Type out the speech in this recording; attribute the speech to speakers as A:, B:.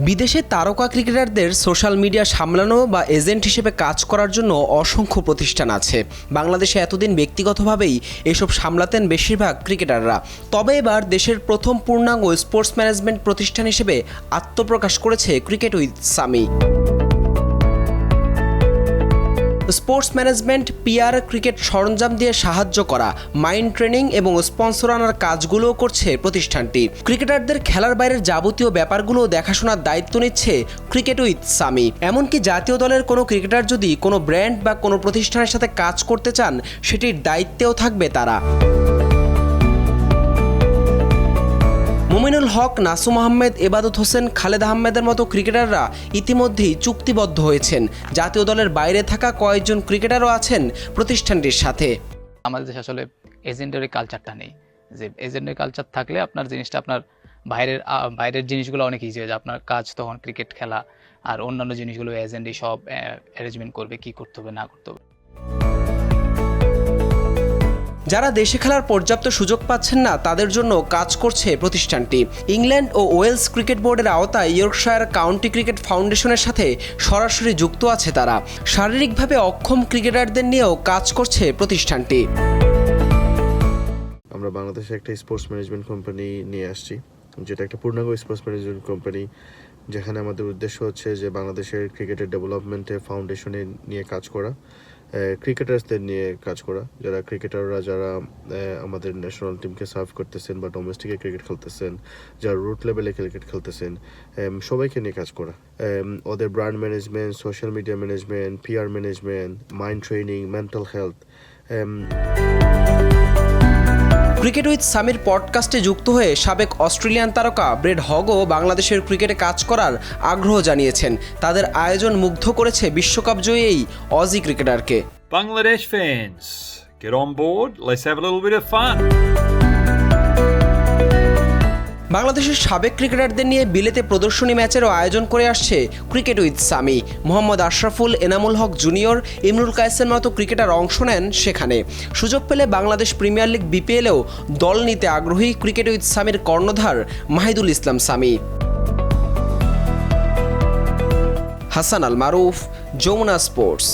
A: বিদেশে তারকা ক্রিকেটারদের সোশ্যাল মিডিয়া সামলানো বা এজেন্ট হিসেবে কাজ করার জন্য অসংখ্য প্রতিষ্ঠান আছে। বাংলাদেশে এতদিন ব্যক্তিগতভাবেই এসব সামলাতেন বেশিরভাগ ক্রিকেটাররা। তবে এবার দেশের প্রথম পূর্ণাঙ্গ স্পোর্টস ম্যানেজমেন্ট প্রতিষ্ঠান হিসেবে আত্মপ্রকাশ করেছে cricket with Sammy. Sports management, PR, cricket সরঞ্জাম দিয়ে সাহায্য করা, মাইন্ড ট্রেনিং এবং স্পন্সর আনার কাজগুলোও করছে প্রতিষ্ঠানটি। ক্রিকেটারদের খেলার বাইরের যাবতীয় ব্যাপারগুলো দেখাশোনার দায়িত্ব নিচ্ছে ক্রিকেট উইথ সামি। এমনকি জাতীয় দলের কোনো ক্রিকেটার যদি কোনো ব্র্যান্ড বা কোনো প্রতিষ্ঠানের সাথে কাজ করতে চান, সেটির দায়িত্বেও থাকবে তারা। মুমিনুল হক, নাসুম আহমেদ, এবাদত হোসেন, খালেদ আহমেদের মতো ক্রিকেটাররা ইতিমধ্যেই চুক্তিবদ্ধ হয়েছেন। জাতীয় দলের বাইরে থাকা কয়েকজন ক্রিকেটারও আছেন প্রতিষ্ঠানটির সাথে।
B: আমাদের দেশে আসলে এজেন্টের কালচারটা নেই, যে এজেন্টের কালচার থাকলে আপনার জিনিসটা আপনার বাইরের জিনিসগুলো অনেক ইজি হয়ে যায়। আপনার কাজ তখন ক্রিকেট খেলা, আর অন্যান্য জিনিসগুলো এজেন্টই সব অ্যারেঞ্জমেন্ট করবে, কি করতে হবে না করতে হবে।
A: যারা দেশে খেলার পর্যাপ্ত সুযোগ পাচ্ছেন না, তাদের জন্য কাজ করছে প্রতিষ্ঠানটি। ইংল্যান্ড ও ওয়েলস ক্রিকেট বোর্ডের আওতায় ইয়র্কশায়ার কাউন্টি ক্রিকেট ফাউন্ডেশনের সাথে সরাসরি যুক্ত আছে তারা। শারীরিকভাবে অক্ষম ক্রিকেটারদের নিয়েও কাজ করছে প্রতিষ্ঠানটি।
C: আমরা বাংলাদেশে একটা স্পোর্টস ম্যানেজমেন্ট কোম্পানি নিয়ে আসছি, যেটা একটা পূর্ণাঙ্গ স্পোর্টস ম্যানেজমেন্ট কোম্পানি, যেখানে আমাদের উদ্দেশ্য হচ্ছে যে বাংলাদেশের ক্রিকেটের ডেভেলপমেন্টে ফাউন্ডেশনে নিয়ে কাজ করা, ক্রিকেটার্সদের নিয়ে কাজ করা, যারা আমাদের ন্যাশনাল টিমকে সার্ভ করতেছেন বা ডোমেস্টিকে ক্রিকেট খেলতেছেন, যারা রুট লেভেলে ক্রিকেট খেলতেছেন, সবাইকে নিয়ে কাজ করা। ওদের brand management, social media management, PR management, mind training, mental health.
A: Cricket with সামির পডকাস্টে যুক্ত হয়ে সাবেক অস্ট্রেলিয়ান তারকা ব্রেড হগও বাংলাদেশের ক্রিকেটে কাজ করার আগ্রহ জানিয়েছেন। তাদের আয়োজন মুগ্ধ করেছে বিশ্বকাপ জয়ী এই Aussie ক্রিকেটারকে।
D: Bangladesh fans, get on board, let's have a little bit of fun.
A: বাংলাদেশের সাবেক ক্রিকেটারদের নিয়ে বিলেতে প্রদর্শনী ম্যাচেরও আয়োজন করে আসছে cricket with Sami. Mohammad Ashraful, Enamul Haque junior, Imrul কায়েসের মতো ক্রিকেটার অংশ নেন সেখানে। সুযোগ পেলে বাংলাদেশ প্রিমিয়ার লিগ বিপিএলেও দল নিতে আগ্রহী ক্রিকেট উইথ সামির কর্ণধার মাহিদুল ইসলাম সামি। হাসান আল মারুফ, যমুনা স্পোর্টস।